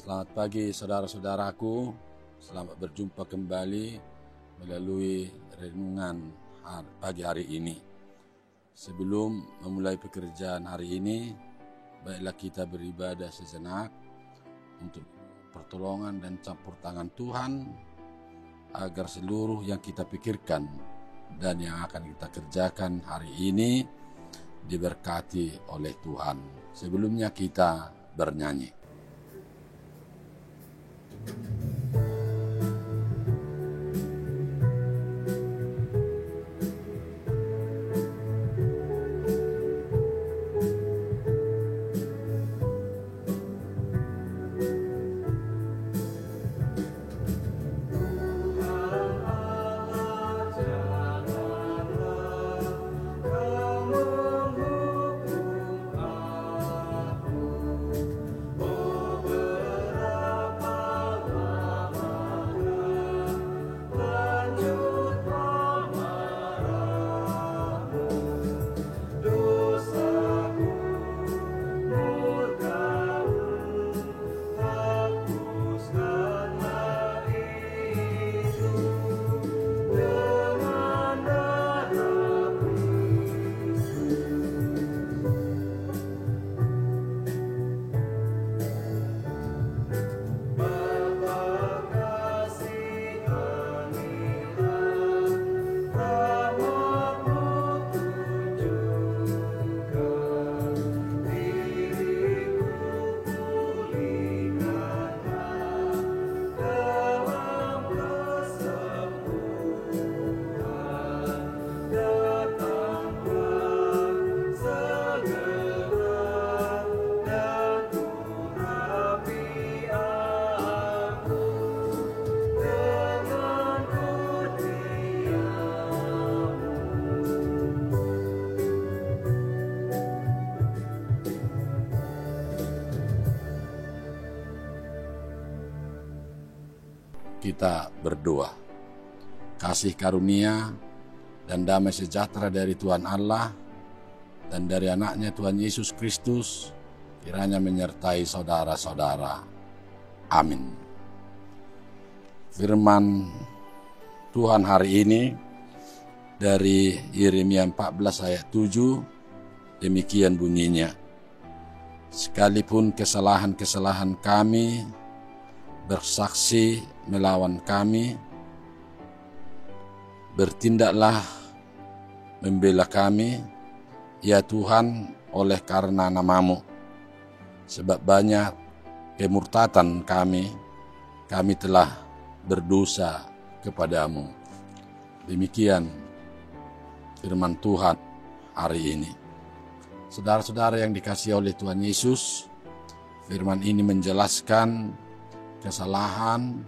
Selamat pagi saudara-saudaraku, selamat berjumpa kembali melalui renungan pagi hari ini. Sebelum memulai pekerjaan hari ini, baiklah kita beribadah sejenak untuk pertolongan dan campur tangan Tuhan, agar seluruh yang kita pikirkan dan yang akan kita kerjakan hari ini diberkati oleh Tuhan. Sebelumnya kita bernyanyi. Kita berdoa. Kasih karunia dan damai sejahtera dari Tuhan Allah dan dari anaknya Tuhan Yesus Kristus kiranya menyertai saudara-saudara. Amin. Firman Tuhan hari ini dari Yeremia 14 ayat 7, demikian bunyinya. Sekalipun kesalahan-kesalahan kami bersaksi melawan kami, bertindaklah membela kami, ya Tuhan, oleh karena nama-Mu. Sebab banyak kemurtatan kami telah berdosa kepadamu. Demikian firman Tuhan hari ini. Saudara-saudara yang dikasihi oleh Tuhan Yesus, firman ini menjelaskan kesalahan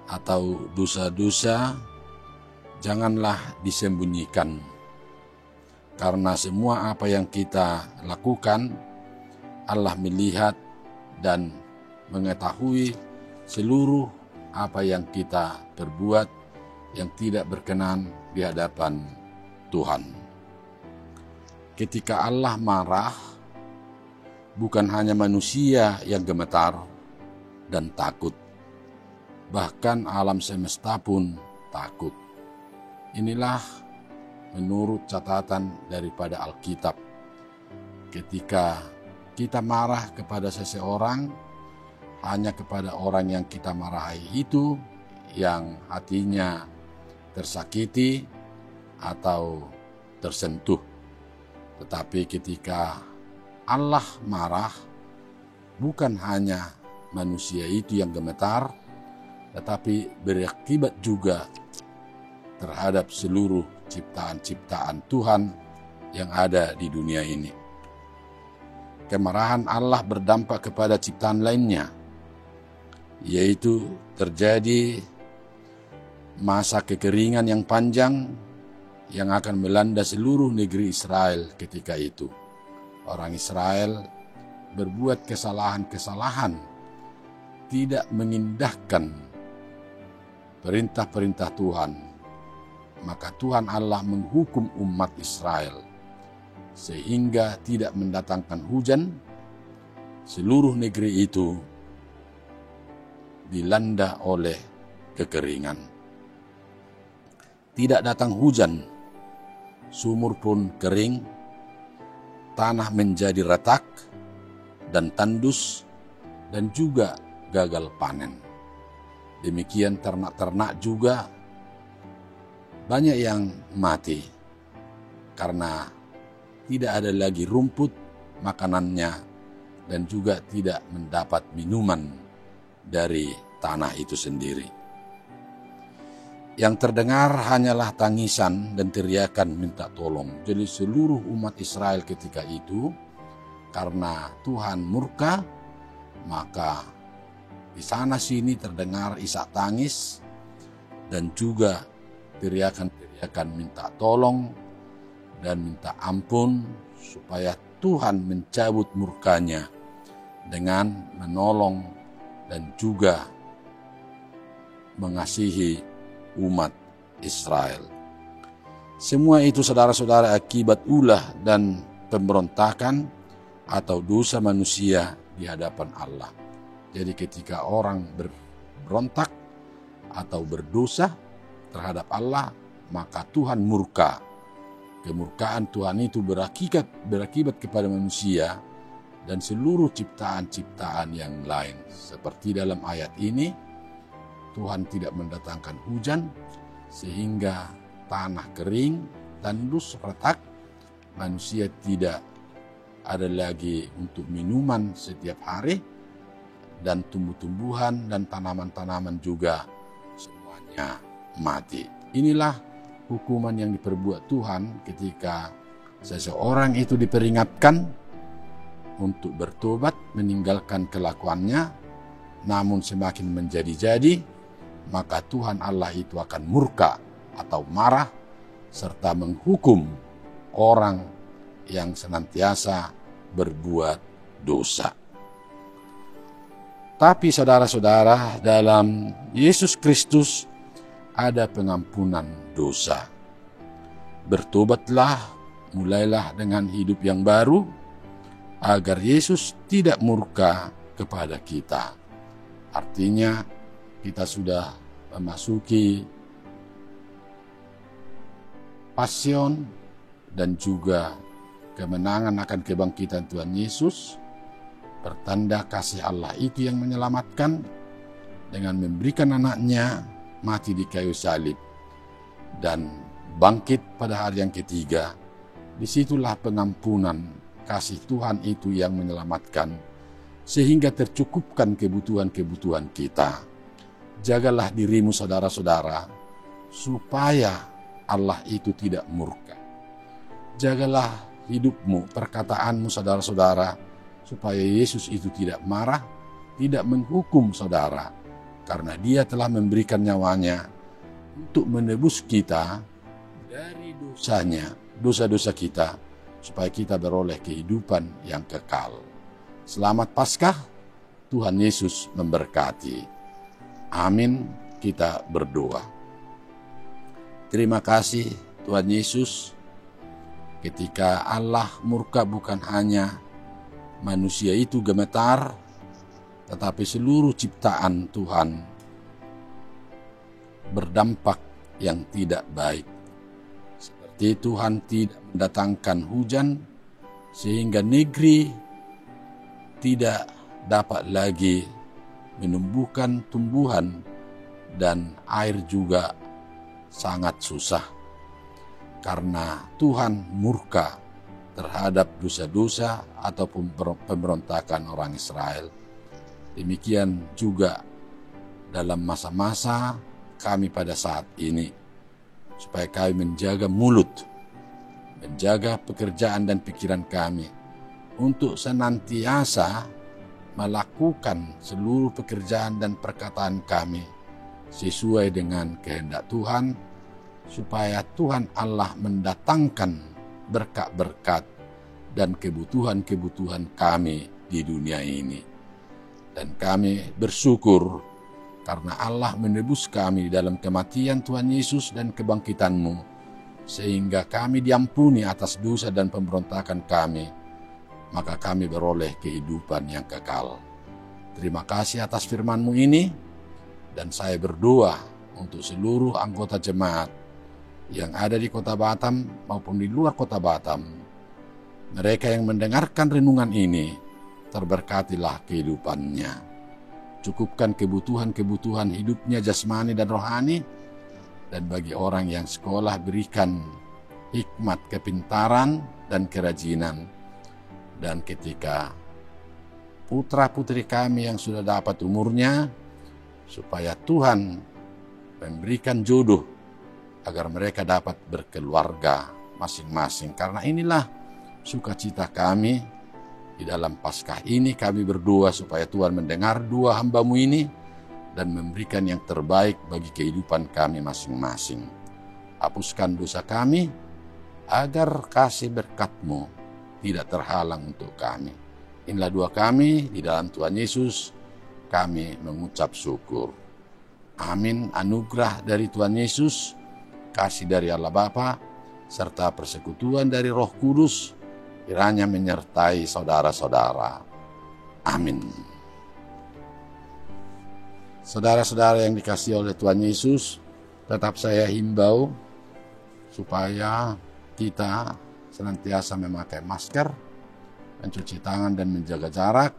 atau dosa-dosa janganlah disembunyikan, karena semua apa yang kita lakukan Allah melihat dan mengetahui seluruh apa yang kita perbuat yang tidak berkenan di hadapan Tuhan. Ketika Allah marah, bukan hanya manusia yang gemetar dan takut, bahkan alam semesta pun takut. Inilah menurut catatan daripada Alkitab. Ketika kita marah kepada seseorang, hanya kepada orang yang kita marahi itu yang hatinya tersakiti atau tersentuh. Tetapi ketika Allah marah, bukan hanya manusia itu yang gemetar, tetapi berakibat juga terhadap seluruh ciptaan-ciptaan Tuhan yang ada di dunia ini. Kemarahan Allah berdampak kepada ciptaan lainnya, yaitu terjadi masa kekeringan yang panjang yang akan melanda seluruh negeri Israel ketika itu. Orang Israel berbuat kesalahan-kesalahan, tidak mengindahkan perintah-perintah Tuhan, maka Tuhan Allah menghukum umat Israel sehingga tidak mendatangkan hujan. Seluruh negeri itu dilanda oleh kekeringan. Tidak datang hujan, sumur pun kering, tanah menjadi retak dan tandus, dan juga gagal panen. Demikian ternak-ternak juga banyak yang mati karena tidak ada lagi rumput makanannya dan juga tidak mendapat minuman dari tanah itu sendiri. Yang terdengar hanyalah tangisan dan teriakan minta tolong. Jadi seluruh umat Israel ketika itu, karena Tuhan murka, maka di sana sini terdengar isak tangis dan juga teriakan-teriakan minta tolong dan minta ampun supaya Tuhan mencabut murkanya dengan menolong dan juga mengasihi umat Israel. Semua itu saudara-saudara akibat ulah dan pemberontakan atau dosa manusia di hadapan Allah. Jadi ketika orang berontak atau berdosa terhadap Allah, maka Tuhan murka. Kemurkaan Tuhan itu berakibat kepada manusia dan seluruh ciptaan-ciptaan yang lain. Seperti dalam ayat ini, Tuhan tidak mendatangkan hujan sehingga tanah kering, tandus, retak. Manusia tidak ada lagi untuk minuman setiap hari, dan tumbuh-tumbuhan dan tanaman-tanaman juga semuanya mati. Inilah hukuman yang diperbuat Tuhan ketika seseorang itu diperingatkan untuk bertobat, meninggalkan kelakuannya, namun semakin menjadi-jadi, maka Tuhan Allah itu akan murka atau marah serta menghukum orang yang senantiasa berbuat dosa. Tapi saudara-saudara, dalam Yesus Kristus ada pengampunan dosa. Bertobatlah, mulailah dengan hidup yang baru, agar Yesus tidak murka kepada kita. Artinya, kita sudah memasuki pasion dan juga kemenangan akan kebangkitan Tuhan Yesus, pertanda kasih Allah itu yang menyelamatkan dengan memberikan anaknya mati di kayu salib dan bangkit pada hari yang ketiga. Disitulah pengampunan kasih Tuhan itu yang menyelamatkan sehingga tercukupkan kebutuhan-kebutuhan kita. Jagalah dirimu saudara-saudara supaya Allah itu tidak murka. Jagalah hidupmu, perkataanmu saudara-saudara, supaya Yesus itu tidak marah, tidak menghukum saudara, karena Dia telah memberikan nyawanya untuk menebus kita dari dosanya, dosa-dosa kita, supaya kita beroleh kehidupan yang kekal. Selamat Paskah, Tuhan Yesus memberkati. Amin, kita berdoa. Terima kasih Tuhan Yesus, ketika Allah murka bukan hanya manusia itu gemetar, tetapi seluruh ciptaan Tuhan berdampak yang tidak baik. Seperti Tuhan tidak mendatangkan hujan, sehingga negeri tidak dapat lagi menumbuhkan tumbuhan, dan air juga sangat susah. Karena Tuhan murka terhadap dosa-dosa ataupun pemberontakan orang Israel. Demikian juga dalam masa-masa kami pada saat ini, supaya kami menjaga mulut, menjaga pekerjaan dan pikiran kami, untuk senantiasa melakukan seluruh pekerjaan dan perkataan kami sesuai dengan kehendak Tuhan, supaya Tuhan Allah mendatangkan berkat-berkat dan kebutuhan-kebutuhan kami di dunia ini. Dan kami bersyukur karena Allah menebus kami dalam kematian Tuhan Yesus dan kebangkitan-Mu, sehingga kami diampuni atas dosa dan pemberontakan kami, maka kami beroleh kehidupan yang kekal. Terima kasih atas firman-Mu ini. Dan saya berdoa untuk seluruh anggota jemaat yang ada di Kota Batam maupun di luar Kota Batam. Mereka yang mendengarkan renungan ini, terberkatilah kehidupannya. Cukupkan kebutuhan-kebutuhan hidupnya jasmani dan rohani. Dan bagi orang yang sekolah, berikan hikmat, kepintaran, dan kerajinan. Dan ketika putra-putri kami yang sudah dapat umurnya, supaya Tuhan memberikan jodoh agar mereka dapat berkeluarga masing-masing. Karena inilah sukacita kami di dalam Paskah ini. Kami berdoa supaya Tuhan mendengar doa hamba-Mu ini dan memberikan yang terbaik bagi kehidupan kami masing-masing. Hapuskan dosa kami agar kasih berkat-Mu tidak terhalang untuk kami. Inilah doa kami di dalam Tuhan Yesus. Kami mengucap syukur. Amin. Anugerah dari Tuhan Yesus, kasih dari Allah Bapa, serta persekutuan dari Roh Kudus kiranya menyertai saudara-saudara. Amin. Saudara-saudara yang dikasihi oleh Tuhan Yesus, tetap saya himbau supaya kita senantiasa memakai masker, mencuci tangan dan menjaga jarak,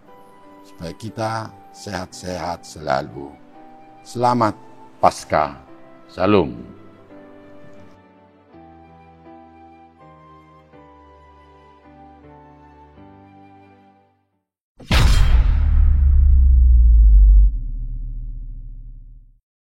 supaya kita sehat-sehat selalu. Selamat Paskah. Shalom.